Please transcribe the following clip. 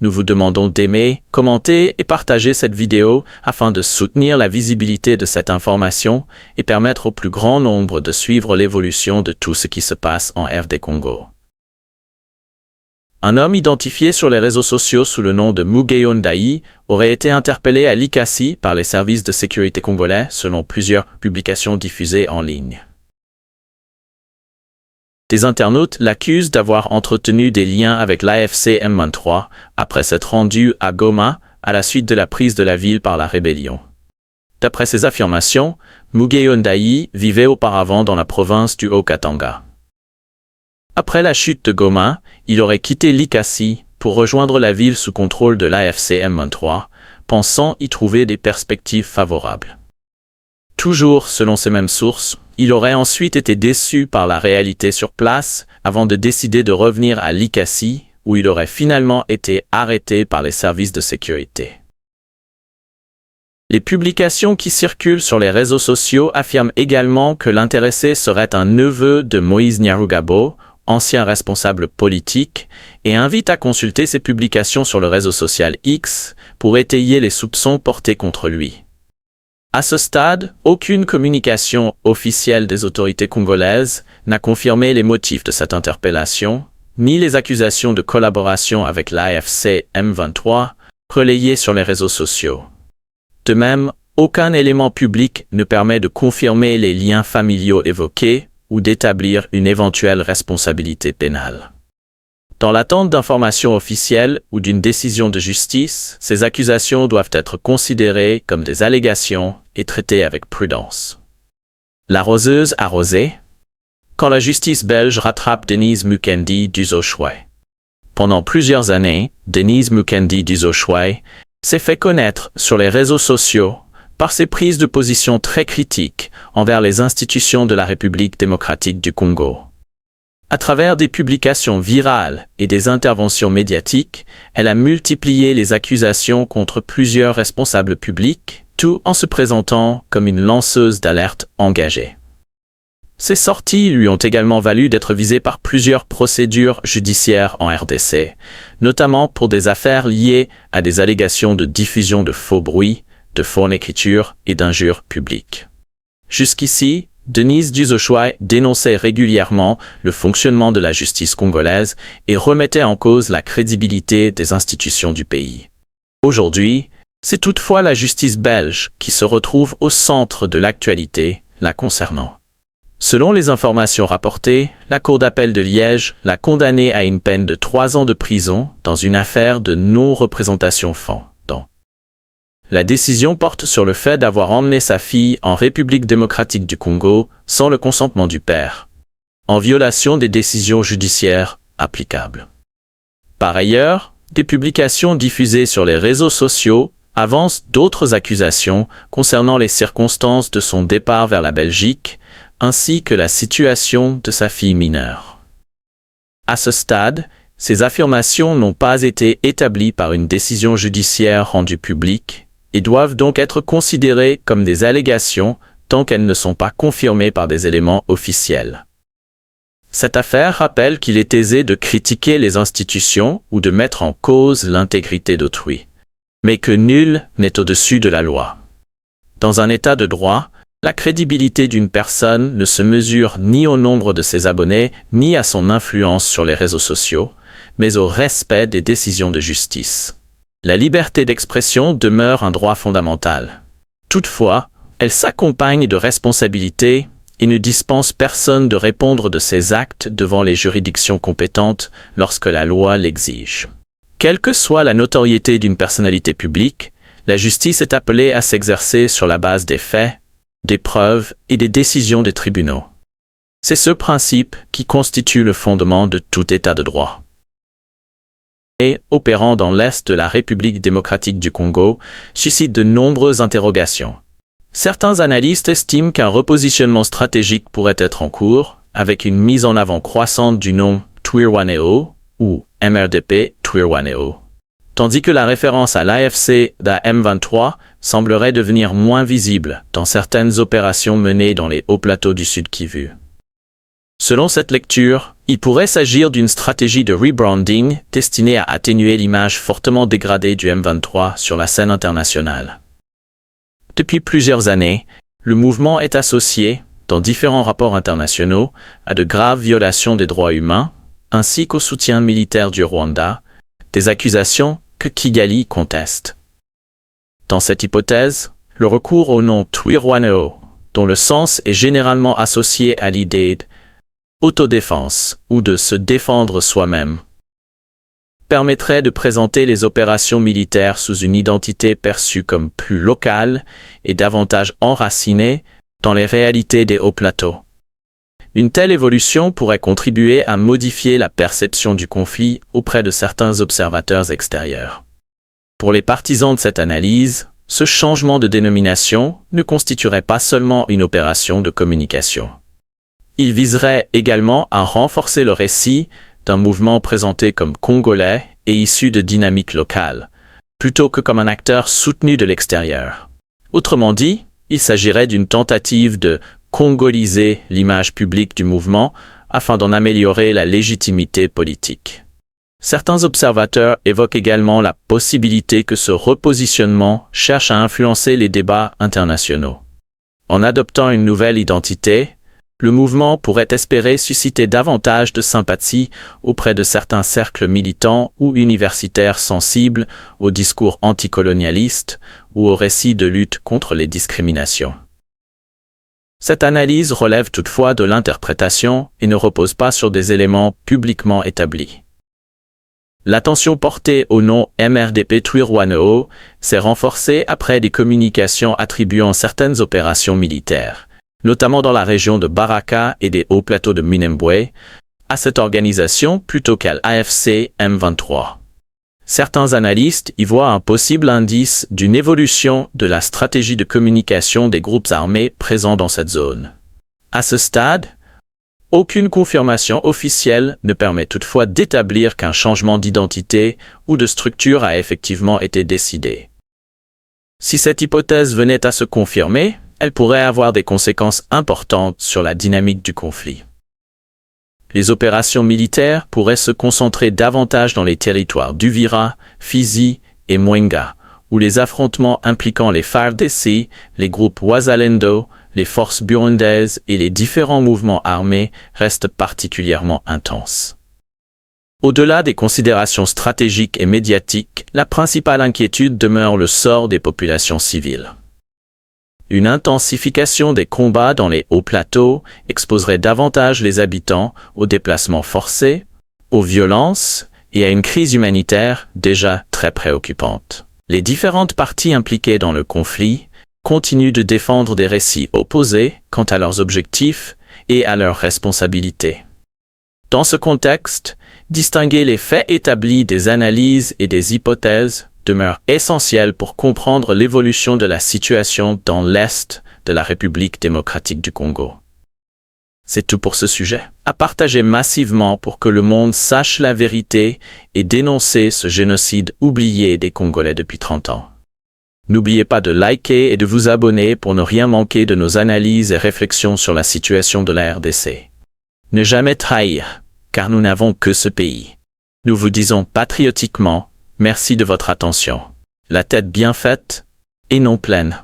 Nous vous demandons d'aimer, commenter et partager cette vidéo afin de soutenir la visibilité de cette information et permettre au plus grand nombre de suivre l'évolution de tout ce qui se passe en RD Congo. Un homme identifié sur les réseaux sociaux sous le nom de Mugeyo Ndayi aurait été interpellé à Likasi par les services de sécurité congolais selon plusieurs publications diffusées en ligne. Des internautes l'accusent d'avoir entretenu des liens avec l'AFC M23 après s'être rendu à Goma à la suite de la prise de la ville par la rébellion. D'après ses affirmations, Mugeyo Ndayi vivait auparavant dans la province du Haut-Katanga. Après la chute de Goma, il aurait quitté Likasi pour rejoindre la ville sous contrôle de l'AFC M23, pensant y trouver des perspectives favorables. Toujours selon ces mêmes sources, il aurait ensuite été déçu par la réalité sur place avant de décider de revenir à Likasi, où il aurait finalement été arrêté par les services de sécurité. Les publications qui circulent sur les réseaux sociaux affirment également que l'intéressé serait un neveu de Moïse Nyarugabo, ancien responsable politique, et invitent à consulter ces publications sur le réseau social X pour étayer les soupçons portés contre lui. À ce stade, aucune communication officielle des autorités congolaises n'a confirmé les motifs de cette interpellation, ni les accusations de collaboration avec l'AFC M23 relayées sur les réseaux sociaux. De même, aucun élément public ne permet de confirmer les liens familiaux évoqués ou d'établir une éventuelle responsabilité pénale. Dans l'attente d'informations officielles ou d'une décision de justice, ces accusations doivent être considérées comme des allégations et traitées avec prudence. L'arroseuse arrosée. Quand la justice belge rattrape Denise Mukendi Duzochouai. Pendant plusieurs années, Denise Mukendi Duzochouai s'est fait connaître sur les réseaux sociaux par ses prises de position très critiques envers les institutions de la République démocratique du Congo. À travers des publications virales et des interventions médiatiques, elle a multiplié les accusations contre plusieurs responsables publics, tout en se présentant comme une lanceuse d'alerte engagée. Ces sorties lui ont également valu d'être visée par plusieurs procédures judiciaires en RDC, notamment pour des affaires liées à des allégations de diffusion de faux bruits, de fourniture et d'injures publiques. Jusqu'ici, Denise Duzochouai dénonçait régulièrement le fonctionnement de la justice congolaise et remettait en cause la crédibilité des institutions du pays. Aujourd'hui, c'est toutefois la justice belge qui se retrouve au centre de l'actualité la concernant. Selon les informations rapportées, la Cour d'appel de Liège l'a condamnée à une peine de 3 ans de prison dans une affaire de non-représentation fendant. La décision porte sur le fait d'avoir emmené sa fille en République démocratique du Congo sans le consentement du père, en violation des décisions judiciaires applicables. Par ailleurs, des publications diffusées sur les réseaux sociaux avancent d'autres accusations concernant les circonstances de son départ vers la Belgique, ainsi que la situation de sa fille mineure. À ce stade, ces affirmations n'ont pas été établies par une décision judiciaire rendue publique et doivent donc être considérées comme des allégations tant qu'elles ne sont pas confirmées par des éléments officiels. Cette affaire rappelle qu'il est aisé de critiquer les institutions ou de mettre en cause l'intégrité d'autrui, mais que nul n'est au-dessus de la loi. Dans un état de droit, la crédibilité d'une personne ne se mesure ni au nombre de ses abonnés, ni à son influence sur les réseaux sociaux, mais au respect des décisions de justice. La liberté d'expression demeure un droit fondamental. Toutefois, elle s'accompagne de responsabilités et ne dispense personne de répondre de ses actes devant les juridictions compétentes lorsque la loi l'exige. Quelle que soit la notoriété d'une personnalité publique, la justice est appelée à s'exercer sur la base des faits, des preuves et des décisions des tribunaux. C'est ce principe qui constitue le fondement de tout état de droit. Et, opérant dans l'Est de la République démocratique du Congo, suscite de nombreuses interrogations. Certains analystes estiment qu'un repositionnement stratégique pourrait être en cours, avec une mise en avant croissante du nom Twirwaneho ou MRDP Twirwaneho. Tandis que la référence à l'AFC M23 semblerait devenir moins visible dans certaines opérations menées dans les hauts plateaux du Sud Kivu. Selon cette lecture, il pourrait s'agir d'une stratégie de rebranding destinée à atténuer l'image fortement dégradée du M23 sur la scène internationale. Depuis plusieurs années, le mouvement est associé, dans différents rapports internationaux, à de graves violations des droits humains, ainsi qu'au soutien militaire du Rwanda, des accusations que Kigali conteste. Dans cette hypothèse, le recours au nom Twirwaneho, dont le sens est généralement associé à l'idée d'autodéfense ou de se défendre soi-même, permettrait de présenter les opérations militaires sous une identité perçue comme plus locale et davantage enracinée dans les réalités des hauts plateaux. Une telle évolution pourrait contribuer à modifier la perception du conflit auprès de certains observateurs extérieurs. Pour les partisans de cette analyse, ce changement de dénomination ne constituerait pas seulement une opération de communication. Il viserait également à renforcer le récit d'un mouvement présenté comme congolais et issu de dynamiques locales, plutôt que comme un acteur soutenu de l'extérieur. Autrement dit, il s'agirait d'une tentative de congoliser l'image publique du mouvement afin d'en améliorer la légitimité politique. Certains observateurs évoquent également la possibilité que ce repositionnement cherche à influencer les débats internationaux. En adoptant une nouvelle identité, le mouvement pourrait espérer susciter davantage de sympathie auprès de certains cercles militants ou universitaires sensibles aux discours anticolonialistes ou aux récits de lutte contre les discriminations. Cette analyse relève toutefois de l'interprétation et ne repose pas sur des éléments publiquement établis. L'attention portée au nom MRDP Twirwaneho s'est renforcée après des communications attribuant certaines opérations militaires, notamment dans la région de Baraka et des hauts plateaux de Minembwe, à cette organisation plutôt qu'à l'AFC M23. Certains analystes y voient un possible indice d'une évolution de la stratégie de communication des groupes armés présents dans cette zone. À ce stade, aucune confirmation officielle ne permet toutefois d'établir qu'un changement d'identité ou de structure a effectivement été décidé. Si cette hypothèse venait à se confirmer, elle pourrait avoir des conséquences importantes sur la dynamique du conflit. Les opérations militaires pourraient se concentrer davantage dans les territoires d'Uvira, Fizi et Mwenga, où les affrontements impliquant les FARDC, les groupes Wazalendo, les forces burundaises et les différents mouvements armés restent particulièrement intenses. Au-delà des considérations stratégiques et médiatiques, la principale inquiétude demeure le sort des populations civiles. Une intensification des combats dans les hauts plateaux exposerait davantage les habitants aux déplacements forcés, aux violences et à une crise humanitaire déjà très préoccupante. Les différentes parties impliquées dans le conflit continuent de défendre des récits opposés quant à leurs objectifs et à leurs responsabilités. Dans ce contexte, distinguer les faits établis des analyses et des hypothèses demeure essentiel pour comprendre l'évolution de la situation dans l'Est de la République démocratique du Congo. C'est tout pour ce sujet. À partager massivement pour que le monde sache la vérité et dénoncer ce génocide oublié des Congolais depuis 30 ans. N'oubliez pas de liker et de vous abonner pour ne rien manquer de nos analyses et réflexions sur la situation de la RDC. Ne jamais trahir, car nous n'avons que ce pays. Nous vous disons patriotiquement, merci de votre attention. La tête bien faite et non pleine.